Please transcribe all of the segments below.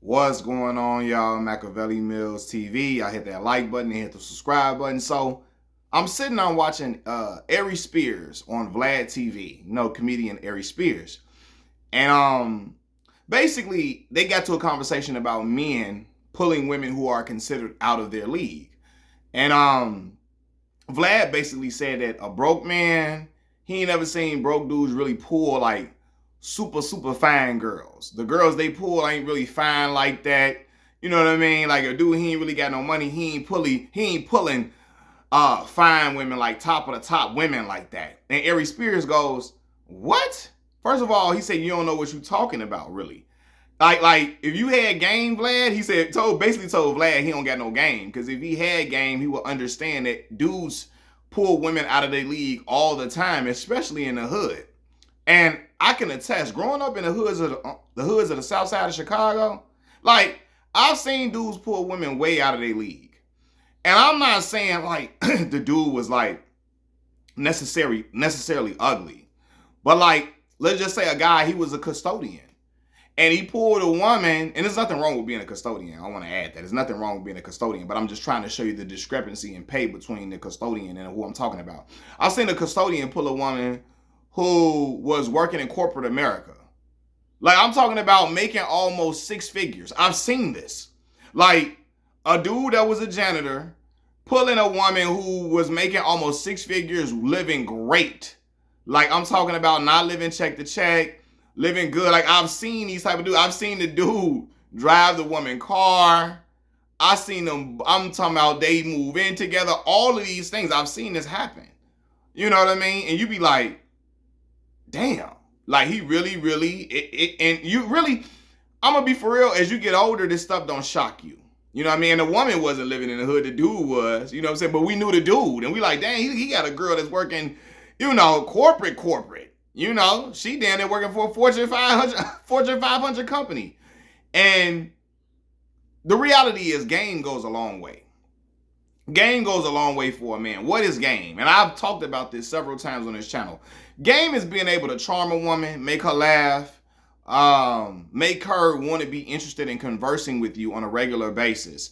What's going on, y'all? Machiavelli Mills TV. I hit that like button and hit the subscribe button. So I'm sitting on watching Ari Spears on Vlad TV, comedian Ari Spears. And basically they got to a conversation about men pulling women who are considered out of their league. And Vlad basically said that a broke man, he ain't never seen broke dudes really pull like super fine girls. The girls they pull ain't really fine like that. You know what I mean? Like a dude, he ain't really got no money. He ain't pulling fine women like top of the top women like that. And Ari Spears goes, "What?" First of all, he said you don't know what you talking about, really. Like if you had game, Vlad, he said basically told Vlad he don't got no game. Because if he had game, he would understand that dudes pull women out of their league all the time, especially in the hood. And I can attest, growing up in the South Side of Chicago, like I've seen dudes pull women way out of their league. And I'm not saying like the dude was like necessarily ugly, but like let's just say a guy, he was a custodian and he pulled a woman, and there's nothing wrong with being a custodian. I want to add that there's nothing wrong with being a custodian, but I'm just trying to show you the discrepancy in pay between the custodian and who I'm talking about. I've seen a custodian pull a woman who was working in corporate America. Like I'm talking about making almost six figures. I've seen this. Like a dude that was a janitor pulling a woman who was making almost six figures, living great. Like I'm talking about not living check to check, living good. Like I've seen these type of dudes. I've seen the dude drive the woman car. I seen them. I'm talking about they move in together. All of these things. I've seen this happen. You know what I mean? And you be like, damn. Like he really, and you really, I'm gonna be for real. As you get older, this stuff don't shock you. You know what I mean? And the woman wasn't living in the hood. The dude was. You know what I'm saying? But we knew the dude, and we like, dang, he got a girl that's working, corporate. You know, she down there working for a Fortune 500 company. And the reality is game goes a long way. Game goes a long way for a man. What is game? And I've talked about this several times on this channel. Game is being able to charm a woman, make her laugh, make her want to be interested in conversing with you on a regular basis.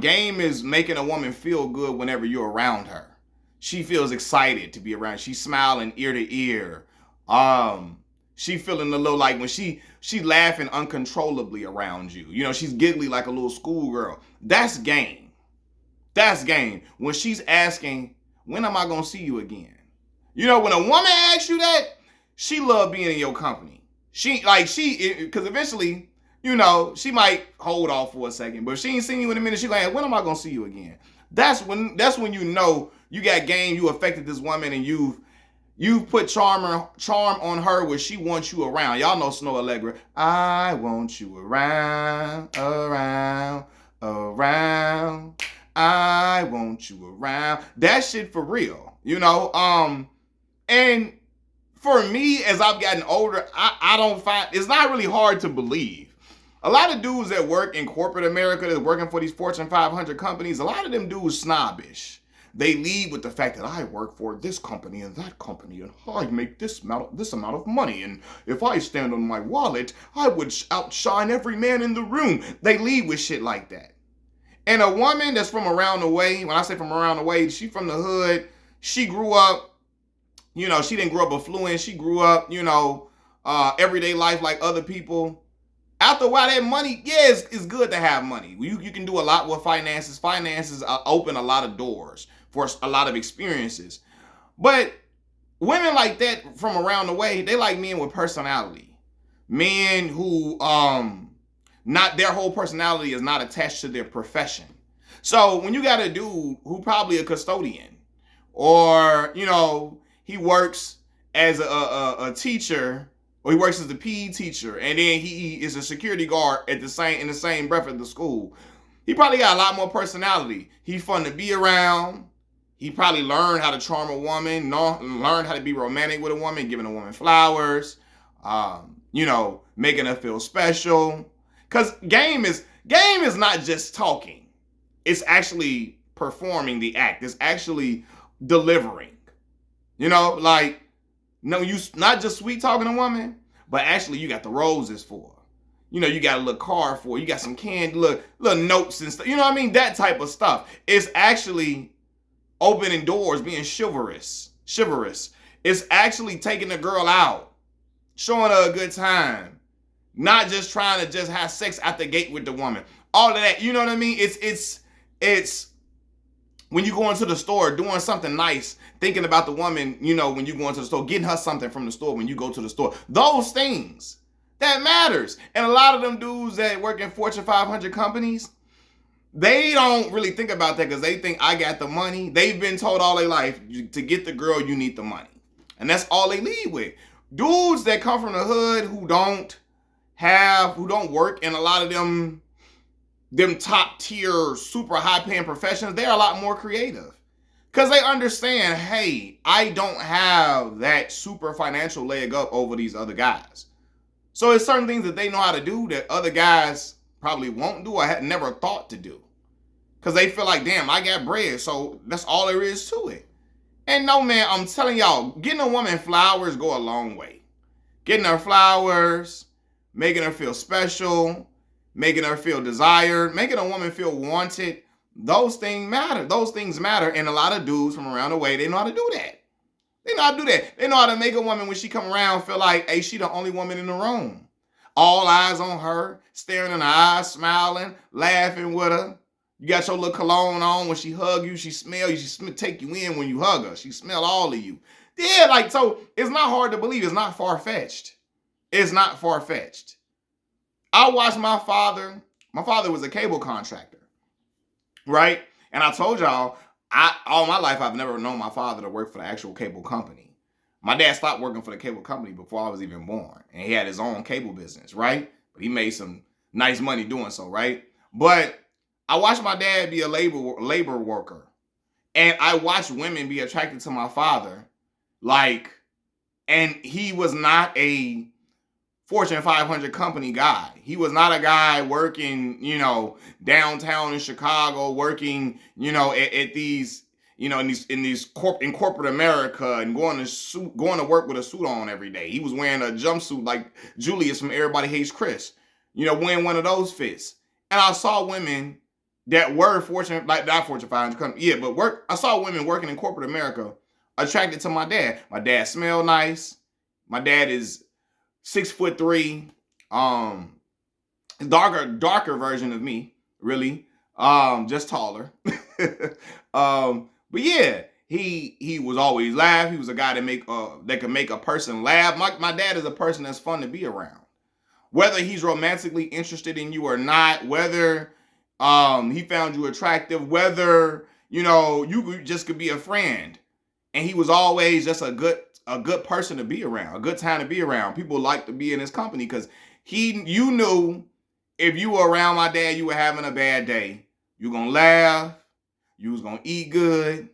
Game is making a woman feel good whenever you're around her. She feels excited to be around. She's smiling ear to ear. She feeling a little like when she laughing uncontrollably around you. You know, she's giggly like a little schoolgirl. That's game. That's game. When she's asking, when am I gonna see you again? You know, when a woman asks you that, she love being in your company. Because eventually, she might hold off for a second, but if she ain't seen you in a minute, she like, when am I gonna see you again? That's when you know you got game. You affected this woman, and you've put charm on her where she wants you around. Y'all know Snow Allegra. I want you around. I want you around. That shit for real, And for me, as I've gotten older, I don't find, it's not really hard to believe. A lot of dudes that work in corporate America, that's working for these Fortune 500 companies, a lot of them dudes snobbish. They lead with the fact that I work for this company and that company, and I make this amount of money, and if I stand on my wallet, I would outshine every man in the room. They lead with shit like that. And a woman that's from around the way, when I say from around the way, she from the hood. She grew up, she didn't grow up affluent. She grew up, everyday life like other people. After a while, that money, yeah, it's good to have money. You can do a lot with finances. Finances open a lot of doors for a lot of experiences. But women like that from around the way, they like men with personality. Men who, not their whole personality is not attached to their profession. So when you got a dude who probably a custodian, or he works as a teacher, or he works as a PE teacher, and then he is a security guard in the same breath at the school, he probably got a lot more personality. He's fun to be around. He probably learned how to charm a woman, learned how to be romantic with a woman, giving a woman flowers, making her feel special. Because game is not just talking. It's actually performing the act. It's actually delivering. No, you not just sweet talking a woman, but actually you got the roses for her. You know, you got a little card for it. You got some candy, little notes and stuff. You know what I mean? That type of stuff. It's actually opening doors, being chivalrous. It's actually taking the girl out, showing her a good time, not just trying to just have sex out the gate with the woman. All of that, you know what I mean? It's when you go into the store, doing something nice, thinking about the woman, you know, when you go into the store, getting her something from the store when you go to the store. Those things, that matters. And a lot of them dudes that work in Fortune 500 companies, they don't really think about that because they think I got the money. They've been told all their life, to get the girl, you need the money. And that's all they lead with. Dudes that come from the hood who don't work in a lot of them top tier, super high paying professions, they're a lot more creative. Because they understand, hey, I don't have that super financial leg up over these other guys. So it's certain things that they know how to do that other guys probably won't do or had never thought to do. Because they feel like, damn, I got bread, so that's all there is to it. And no, man, I'm telling y'all, getting a woman flowers go a long way. Getting her flowers, making her feel special, making her feel desired, making a woman feel wanted, those things matter. Those things matter. And a lot of dudes from around the way, they know how to do that. They know how to do that. They know how to make a woman, when she come around, feel like, hey, she the only woman in the room. All eyes on her, staring in her eyes, smiling, laughing with her. You got your little cologne on. When she hug you, she smell you. She take you in when you hug her. She smell all of you. Yeah, like, so it's not hard to believe. It's not far-fetched. It's not far-fetched. I watched my father was a cable contractor, right? And I told y'all, all my life, I've never known my father to work for the actual cable company. My dad stopped working for the cable company before I was even born. And he had his own cable business, right? But he made some nice money doing so, right? But I watched my dad be a labor worker. And I watched women be attracted to my father. Like, and he was not a Fortune 500 company guy. He was not a guy working, you know, downtown in Chicago, working, you know, at these, you know, in corporate America, and going to work with a suit on every day. He was wearing a jumpsuit like Julius from Everybody Hates Chris, you know, wearing one of those fits. And I saw women that were Fortune, like not Fortune 500 company, yeah, but I saw women working in corporate America attracted to my dad. My dad smelled nice. My dad is 6'3", darker version of me, really, just taller. But yeah, he was always laugh. He was a guy that could make a person laugh. My dad is a person that's fun to be around, whether he's romantically interested in you or not, whether he found you attractive, whether, you know, you just could be a friend, and he was always just a good person to be around, a good time to be around. People like to be in his company because you knew if you were around my dad, you were having a bad day. You gonna laugh. You was gonna eat good.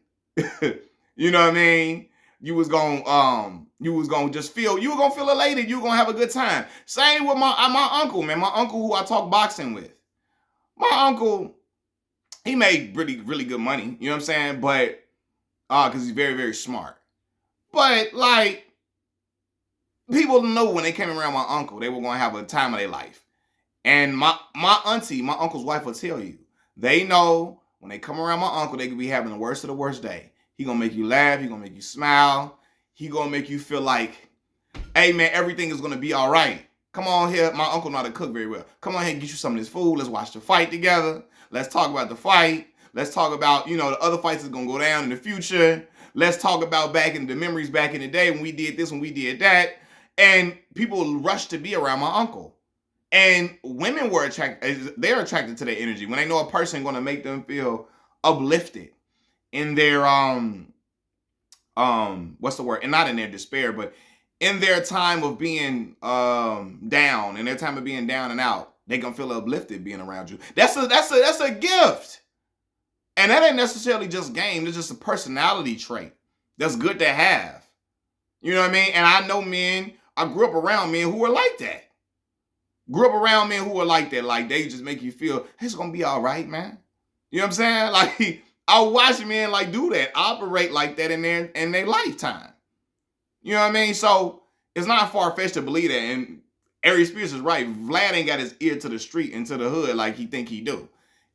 You know what I mean? You was gonna just feel, you were gonna feel elated. You were gonna have a good time. Same with my uncle, man. My uncle who I talk boxing with. My uncle, he made really, really good money. You know what I'm saying? But because he's very, very smart. But like, people know when they came around my uncle, they were gonna have a time of their life. And my auntie, my uncle's wife, will tell you, they know when they come around my uncle, they could be having the worst of the worst day. He gonna make you laugh. He gonna make you smile. He gonna make you feel like, hey man, everything is gonna be all right. Come on here. My uncle know how to cook very well. Come on here and get you some of this food. Let's watch the fight together. Let's talk about the fight. Let's talk about, you know, the other fights that's gonna go down in the future. Let's talk about the memories back in the day when we did this, when we did that. And people rush to be around my uncle. And women they're attracted to their energy. When they know a person gonna make them feel uplifted in their what's the word? And not in their despair, but in their time of being down, in their time of being down and out, they gonna feel uplifted being around you. That's a gift. And that ain't necessarily just game. It's just a personality trait that's good to have. You know what I mean? And I know men, I grew up around men who were like that. Grew up around men who were like that. Like, they just make you feel, it's going to be all right, man. You know what I'm saying? Like, I watch men like do that, operate like that in their lifetime. You know what I mean? So it's not far-fetched to believe that. And Aries Spears is right. Vlad ain't got his ear to the street and to the hood like he think he do.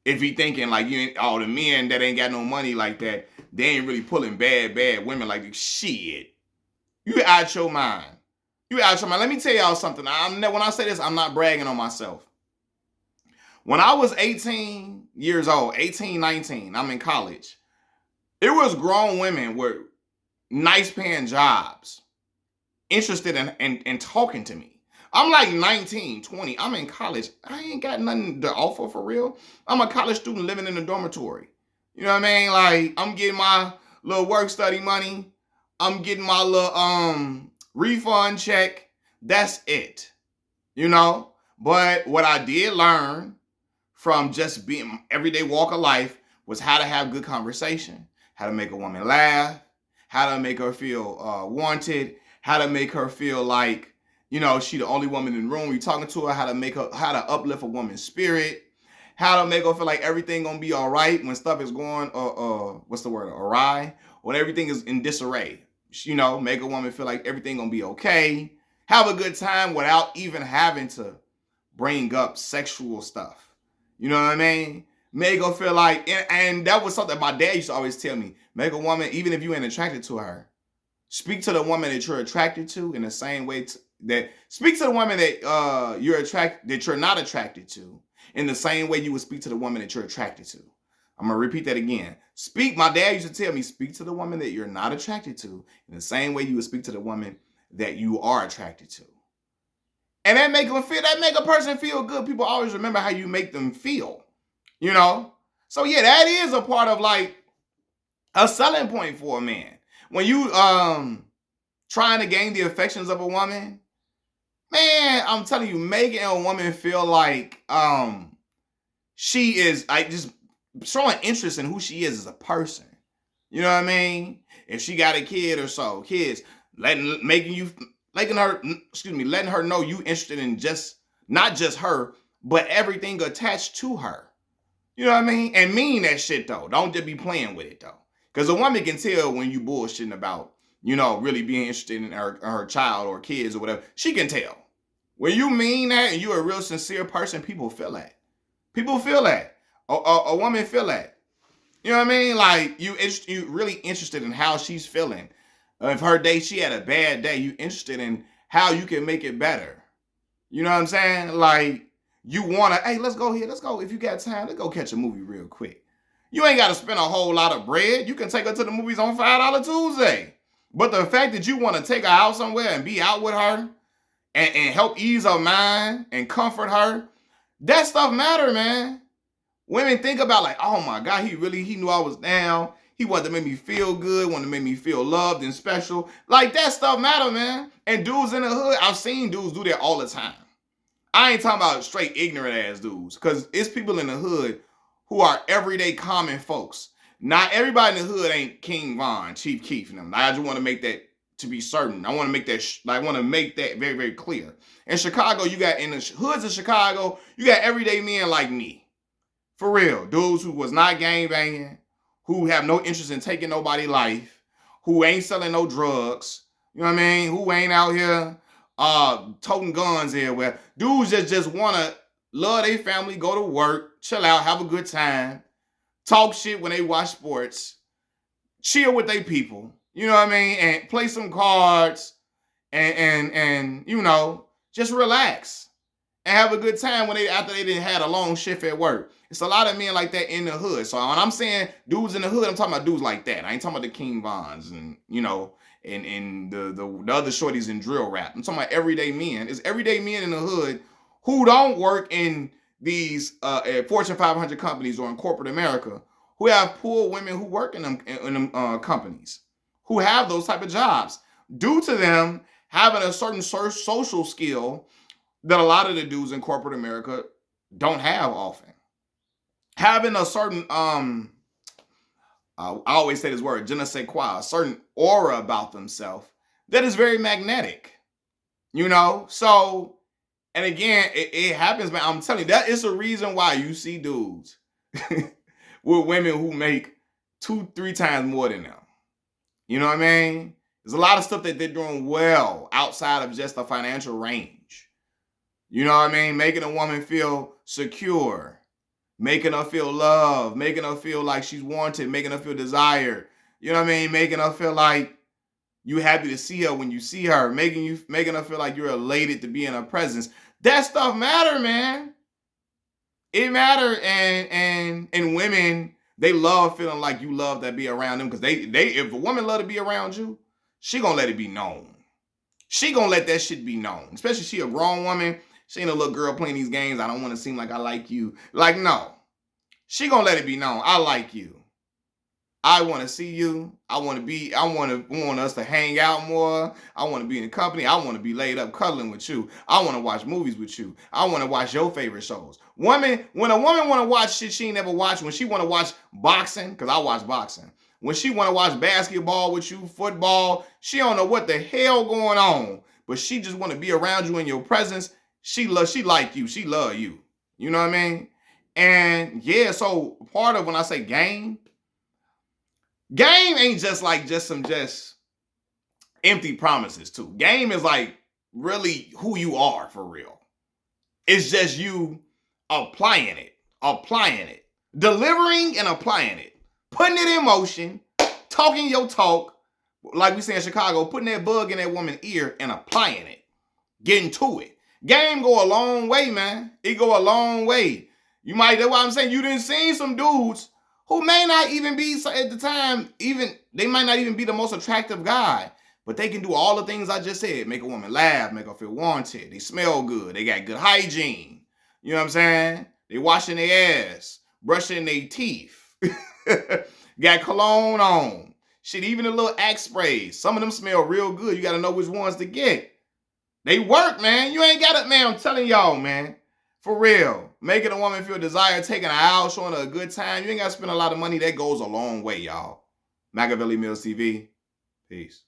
If he thinking like you ain't all the men that ain't got no money like that, they ain't really pulling bad women like this. Shit. You out your mind. You out your mind. Let me tell y'all something. When I say this, I'm not bragging on myself. When I was 18 years old, 18, 19, I'm in college. It was grown women with nice paying jobs interested in talking to me. I'm like 19, 20. I'm in college. I ain't got nothing to offer for real. I'm a college student living in a dormitory. You know what I mean? Like, I'm getting my little work study money. I'm getting my little refund check. That's it. You know? But what I did learn from just being everyday walk of life was how to have good conversation, how to make a woman laugh, how to make her feel wanted, how to make her feel like, you know, she the only woman in the room. You talking to her, how to uplift a woman's spirit, how to make her feel like everything gonna be all right when stuff is going, what's the word, awry, when everything is in disarray. You know, make a woman feel like everything gonna be okay. Have a good time without even having to bring up sexual stuff. You know what I mean? Make her feel like, and that was something my dad used to always tell me. Make a woman, even if you ain't attracted to her, speak to the woman that you're attracted to in the same way that speak to the woman that you're not attracted to in the same way you would speak to the woman that you're attracted to. I'm gonna repeat that again. My dad used to tell me, speak to the woman that you're not attracted to in the same way you would speak to the woman that you are attracted to. And that make a person feel good. People always remember how you make them feel, you know? So yeah, that is a part of like a selling point for a man. When you trying to gain the affections of a woman, man, I'm telling you, making a woman feel like she is like just showing interest in who she is as a person. You know what I mean? If she got a kid or so, kids, letting her know you interested in not just her, but everything attached to her. You know what I mean? And mean that shit though. Don't just be playing with it though. Because a woman can tell when you bullshitting about, you know, really being interested in her child or kids or whatever. She can tell. When you mean that and you're a real sincere person, people feel that. People feel that. A woman feel that. You know what I mean? Like you really interested in how she's feeling. If her day, she had a bad day, you interested in how you can make it better. You know what I'm saying? Like you want to, hey, let's go here. Let's go. If you got time, let's go catch a movie real quick. You ain't got to spend a whole lot of bread. You can take her to the movies on $5 Tuesday. But the fact that you want to take her out somewhere and be out with her and help ease her mind and comfort her, that stuff matter, man. Women think about like, oh my God, he knew I was down. He wanted to make me feel good, wanted to make me feel loved and special. Like that stuff matter, man. And dudes in the hood, I've seen dudes do that all the time. I ain't talking about straight ignorant ass dudes, because it's people in the hood who are everyday common folks. Not everybody in the hood ain't King Von, Chief Keef and them. I just want to make that to be certain. I want to make that very, very clear. In Chicago, you got in the hoods of Chicago, you got everyday men like me. For real. Dudes who was not gangbanging, who have no interest in taking nobody's life, who ain't selling no drugs, you know what I mean? Who ain't out here toting guns everywhere. Dudes just want to love their family, go to work, chill out, have a good time, talk shit when they watch sports, chill with their people, you know what I mean? And play some cards and you know, just relax and have a good time after they didn't had a long shift at work. It's a lot of men like that in the hood. So when I'm saying dudes in the hood, I'm talking about dudes like that. I ain't talking about the King Vons and, you know, and the other shorties in drill rap. I'm talking about everyday men. It's everyday men in the hood who don't work in these Fortune 500 companies or in corporate America, who have poor women who work in them companies, who have those type of jobs, due to them having a certain social skill that a lot of the dudes in corporate America don't have often. Having a certain, I always say this word, je ne sais quoi, a certain aura about themselves that is very magnetic, you know? So, and again, it happens, man. I'm telling you, that is a reason why you see dudes with women who make 2-3 times more than them. You know what I mean? There's a lot of stuff that they're doing well outside of just the financial range. You know what I mean? Making a woman feel secure, making her feel loved, making her feel like she's wanted, making her feel desired. You know what I mean? Making her feel like you happy to see her when you see her, making her feel like you're elated to be in her presence. That stuff matter, man. It matter, and women, they love feeling like you love to be around them, because they if a woman love to be around you, she gonna let it be known. She gonna let that shit be known. Especially she a grown woman. She ain't a little girl playing these games. I don't want to seem like I like you. Like, no. She gonna let it be known. I like you. I want to see you. I want us to hang out more. I want to be in company. I want to be laid up cuddling with you. I want to watch movies with you. I want to watch your favorite shows. When a woman want to watch shit she ain't never watched, when she want to watch boxing, because I watch boxing. When she want to watch basketball with you, football, she don't know what the hell going on, but she just want to be around you in your presence. She like you. She love you. You know what I mean? And yeah, so part of when I say game ain't just some empty promises too. Game is like really who you are for real. It's just you applying it, delivering and applying it, putting it in motion, talking your talk, like we say in Chicago, putting that bug in that woman's ear and applying it, getting to it. Game go a long way, man. It go a long way. That's why I'm saying you didn't see some dudes who may not even be at the time, they might not even be the most attractive guy, but they can do all the things I just said. Make a woman laugh, make her feel wanted. They smell good. They got good hygiene. You know what I'm saying? They washing their ass, brushing their teeth. Got cologne on. Shit, even a little Axe sprays. Some of them smell real good. You got to know which ones to get. They work, man. You ain't got it, man. I'm telling y'all, man. For real. Making a woman feel desired, taking her out, showing her a good time. You ain't got to spend a lot of money. That goes a long way, y'all. Machiavelli Mills TV. Peace.